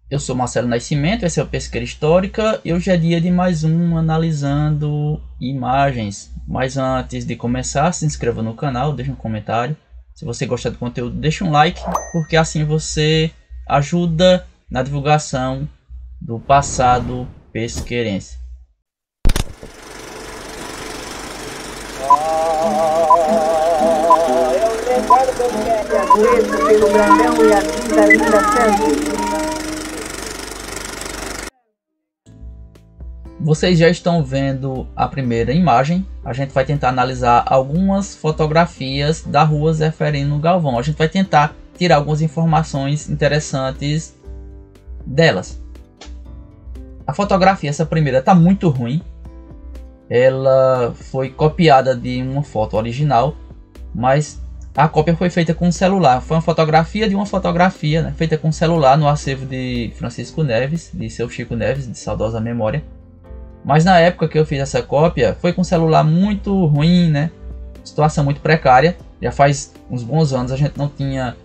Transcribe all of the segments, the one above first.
Eu sou Marcelo Nascimento, esse é o Pesqueira Histórica e hoje é dia de mais um analisando imagens. Mas antes de começar, se inscreva no canal, deixe um comentário. Se você gostar do conteúdo, deixe um like, porque assim você ajuda na divulgação do passado pesqueirense. Eu recordo que a doença pelo Brandão e a vida ainda sempre. Vocês já estão vendo a primeira imagem. A gente vai tentar analisar algumas fotografias da rua Zeferino Galvão. A gente vai tentar tirar algumas informações interessantes delas. A fotografia, essa primeira, está muito ruim. Ela foi copiada de uma foto original, mas a cópia foi feita com um celular. Foi uma fotografia de uma fotografia, né, feita com celular no acervo de Francisco Neves, de seu Chico Neves, de saudosa memória. Mas na época que eu fiz essa cópia, foi com um celular muito ruim, né? Situação muito precária. Já faz uns bons anos a gente não tinha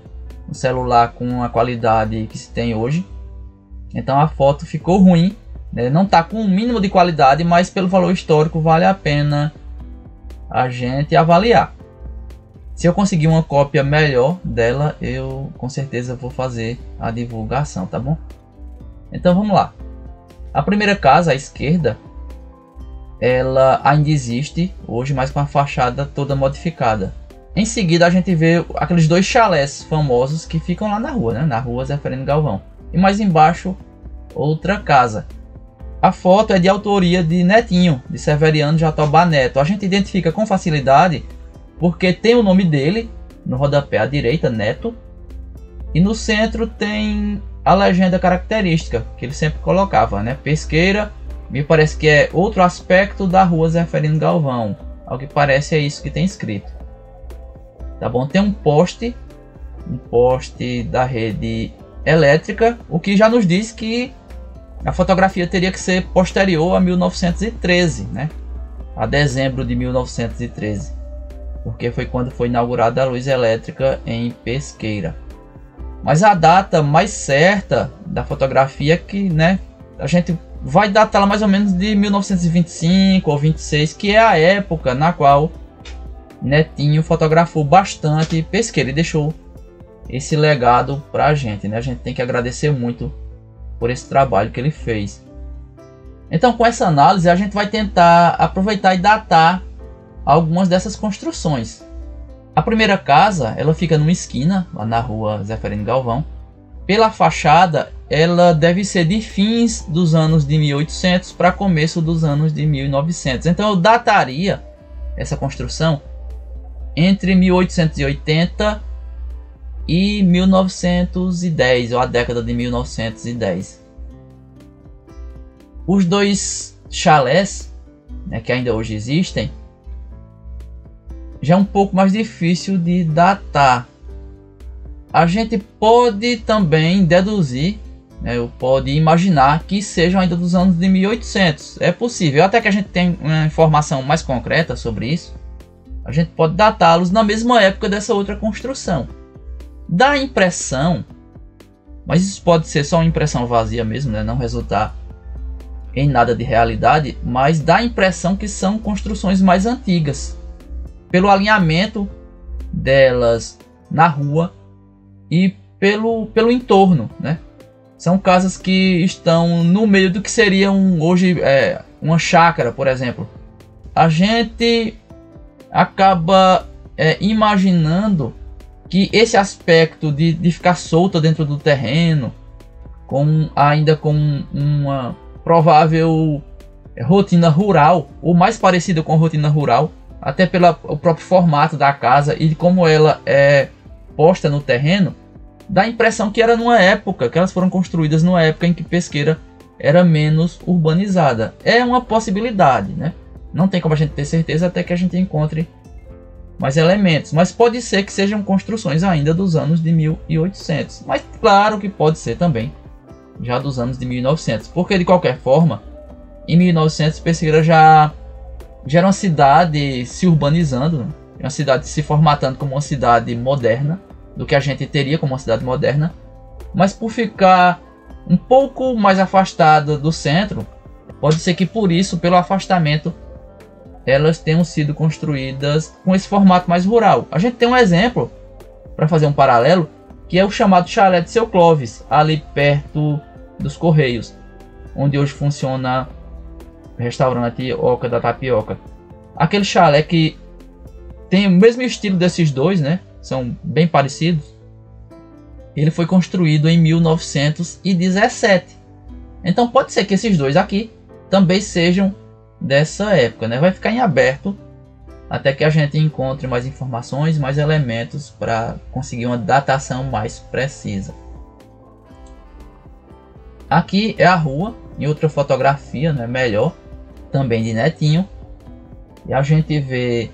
um celular com a qualidade que se tem hoje. Então a foto ficou ruim, né? Não está com o mínimo de qualidade, mas pelo valor histórico vale a pena a gente avaliar. Se eu conseguir uma cópia melhor dela, eu com certeza vou fazer a divulgação, tá bom? Então vamos lá. A primeira casa à esquerda, ela ainda existe hoje, mas com a fachada toda modificada. Em seguida a gente vê aqueles dois chalés famosos que ficam lá na rua, né? Na rua Zeferino Galvão. E mais embaixo outra casa. A foto é de autoria de Netinho, de Severiano Jatobá Neto. A gente identifica com facilidade porque tem o nome dele no rodapé à direita, Neto. E no centro tem a legenda característica que ele sempre colocava, né? Pesqueira. Me parece que é outro aspecto da rua Zeferino Galvão. Ao que parece é isso que tem escrito. Tá bom? Tem um poste da rede elétrica, o que já nos diz que a fotografia teria que ser posterior a 1913, né? A dezembro de 1913. Porque foi quando foi inaugurada a luz elétrica em Pesqueira. Mas a data mais certa da fotografia que, né, a gente vai datá-la mais ou menos de 1925 ou 26, que é a época na qual Netinho fotografou bastante Pesqueira e deixou esse legado para a gente, né? A gente tem que agradecer muito por esse trabalho que ele fez. Então, com essa análise, a gente vai tentar aproveitar e datar algumas dessas construções. A primeira casa, ela fica numa esquina, lá na rua Zeferino Galvão. Pela fachada, ela deve ser de fins dos anos de 1800 para começo dos anos de 1900. Então eu dataria essa construção entre 1880 e 1910, ou a década de 1910. Os dois chalés, né, que ainda hoje existem, já é um pouco mais difícil de datar. A gente pode também deduzir, né, pode imaginar que sejam ainda dos anos de 1800. É possível, até que a gente tenha uma informação mais concreta sobre isso, a gente pode datá-los na mesma época dessa outra construção. Dá a impressão, mas isso pode ser só uma impressão vazia mesmo, né, não resultar em nada de realidade, mas dá a impressão que são construções mais antigas, pelo alinhamento delas na rua e pelo entorno, né? São casas que estão no meio do que seria hoje uma chácara, por exemplo. A gente acaba imaginando que esse aspecto de ficar solta dentro do terreno, ainda com uma provável rotina rural, ou mais parecida com a rotina rural, até pelo próprio formato da casa e como ela é posta no terreno, dá a impressão que era numa época, que elas foram construídas numa época em que Pesqueira era menos urbanizada. É uma possibilidade, né? Não tem como a gente ter certeza até que a gente encontre mais elementos. Mas pode ser que sejam construções ainda dos anos de 1800. Mas claro que pode ser também já dos anos de 1900. Porque de qualquer forma, em 1900 Pesqueira já era uma cidade se urbanizando, né? Uma cidade se formatando como uma cidade moderna, do que a gente teria como uma cidade moderna, mas por ficar um pouco mais afastada do centro. Pode ser que por isso, pelo afastamento, elas tenham sido construídas com esse formato mais rural. A gente tem um exemplo, para fazer um paralelo, que é o chamado Chalé de Seu Clóvis, ali perto dos Correios, onde hoje funciona o restaurante Oca da Tapioca. Aquele chalé que tem o mesmo estilo desses dois, né? São bem parecidos. Ele foi construído em 1917. Então pode ser que esses dois aqui também sejam dessa época, né? Vai ficar em aberto até que a gente encontre mais informações, mais elementos para conseguir uma datação mais precisa. Aqui é a rua, em outra fotografia, né, melhor, também de Netinho. E a gente vê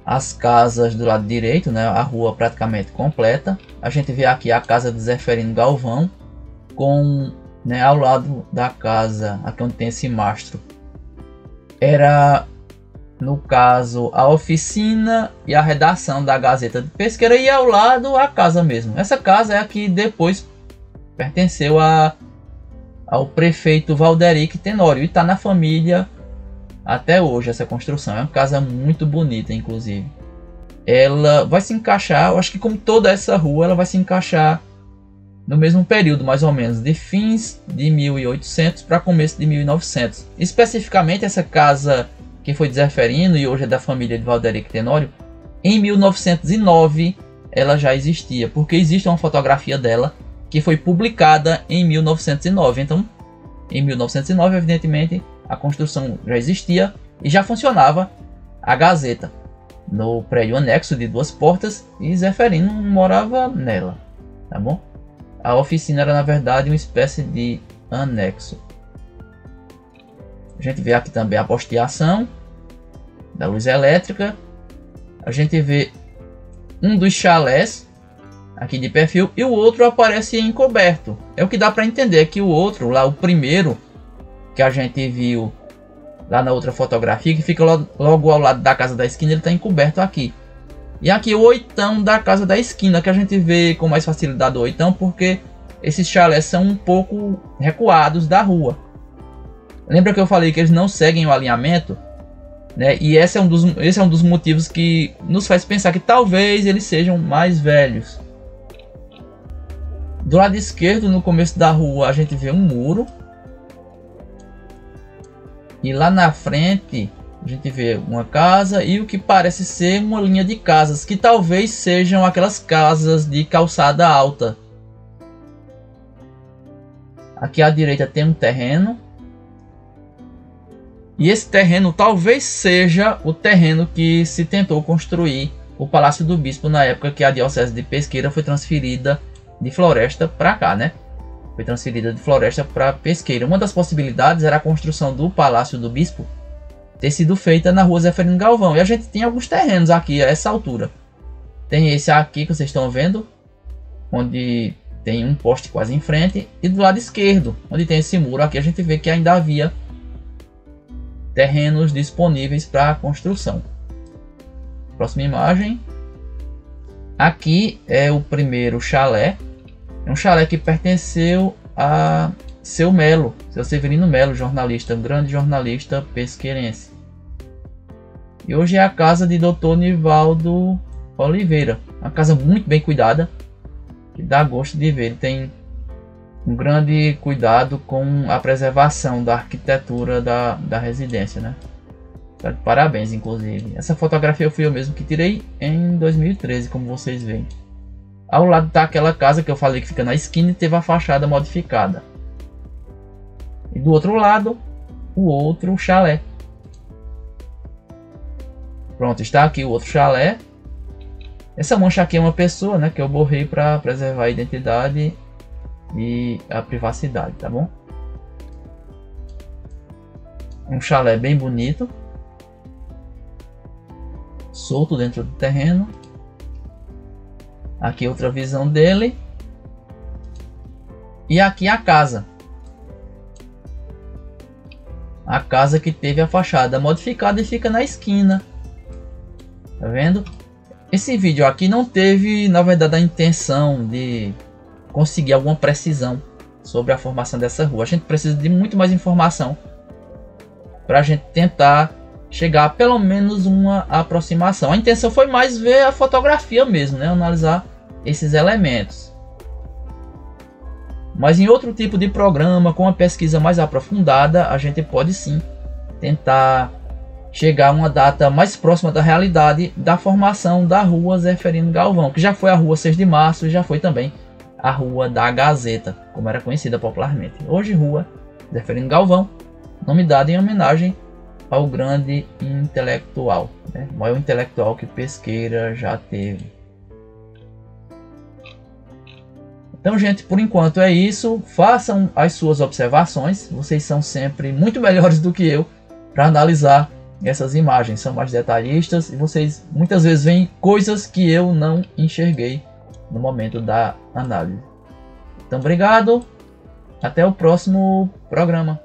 as casas do lado direito, né, a rua praticamente completa. A gente vê aqui a casa de Zeferino Galvão, com, né, ao lado da casa, aqui onde tem esse mastro, era, no caso, a oficina e a redação da Gazeta de Pesqueira, e ao lado a casa mesmo. Essa casa é a que depois pertenceu ao prefeito Valderic Tenório e está na família até hoje. Essa construção é uma casa muito bonita, inclusive. Ela vai se encaixar, eu acho que como toda essa rua, ela vai se encaixar no mesmo período, mais ou menos, de fins de 1800 para começo de 1900. Especificamente essa casa que foi de Zeferino e hoje é da família de Valderic Tenório, em 1909 ela já existia, porque existe uma fotografia dela que foi publicada em 1909. Então, em 1909, evidentemente, a construção já existia e já funcionava a Gazeta no prédio anexo de 2 portas, e Zeferino morava nela, tá bom? A oficina era, na verdade, uma espécie de anexo. A gente vê aqui também a posteação da luz elétrica. A gente vê um dos chalés aqui de perfil e o outro aparece encoberto. É o que dá para entender que o outro, lá o primeiro que a gente viu lá na outra fotografia, que fica logo ao lado da casa da esquina, ele está encoberto aqui. E aqui o oitão da casa da esquina, que a gente vê com mais facilidade o oitão, porque esses chalés são um pouco recuados da rua. Lembra que eu falei que eles não seguem o alinhamento, né? E esse é um dos motivos que nos faz pensar que talvez eles sejam mais velhos. Do lado esquerdo, no começo da rua, a gente vê um muro. E lá na frente a gente vê uma casa e o que parece ser uma linha de casas, que talvez sejam aquelas casas de calçada alta. Aqui à direita tem um terreno. E esse terreno talvez seja o terreno que se tentou construir o Palácio do Bispo na época que a Diocese de Pesqueira foi transferida de Floresta para cá, né? Foi transferida de Floresta para Pesqueira. Uma das possibilidades era a construção do Palácio do Bispo ter sido feita na rua Zeferino Galvão. E a gente tem alguns terrenos aqui a essa altura. Tem esse aqui que vocês estão vendo, onde tem um poste quase em frente. E do lado esquerdo, onde tem esse muro aqui, a gente vê que ainda havia terrenos disponíveis para a construção. Próxima imagem. Aqui é o primeiro chalé. É um chalé que pertenceu a Seu Melo, Seu Severino Melo, jornalista, um grande jornalista pesqueirense. E hoje é a casa de Dr. Nivaldo Oliveira. Uma casa muito bem cuidada, que dá gosto de ver. Ele tem um grande cuidado com a preservação da arquitetura da residência, né? Parabéns, inclusive. Essa fotografia fui eu mesmo que tirei em 2013, como vocês veem. Ao lado está aquela casa que eu falei que fica na esquina e teve a fachada modificada. E do outro lado, o outro chalé. Pronto, está aqui o outro chalé. Essa mancha aqui é uma pessoa, né, que eu borrei para preservar a identidade e a privacidade, tá bom? Um chalé bem bonito, solto dentro do terreno. Aqui outra visão dele. E aqui a casa. A casa que teve a fachada modificada e fica na esquina. Tá vendo? Esse vídeo aqui não teve, na verdade, a intenção de conseguir alguma precisão sobre a formação dessa rua. A gente precisa de muito mais informação para a gente tentar chegar a pelo menos uma aproximação. A intenção foi mais ver a fotografia mesmo, né? Analisar esses elementos. Mas em outro tipo de programa, com uma pesquisa mais aprofundada, a gente pode sim tentar chegar a uma data mais próxima da realidade da formação da rua Zeferino Galvão, que já foi a rua 6 de março e já foi também a rua da Gazeta, como era conhecida popularmente. Hoje, rua Zeferino Galvão, nome dado em homenagem ao grande intelectual, né? O maior intelectual que Pesqueira já teve. Então, gente, por enquanto é isso. Façam as suas observações. Vocês são sempre muito melhores do que eu para analisar essas imagens. São mais detalhistas e vocês muitas vezes veem coisas que eu não enxerguei no momento da análise. Então, obrigado. Até o próximo programa.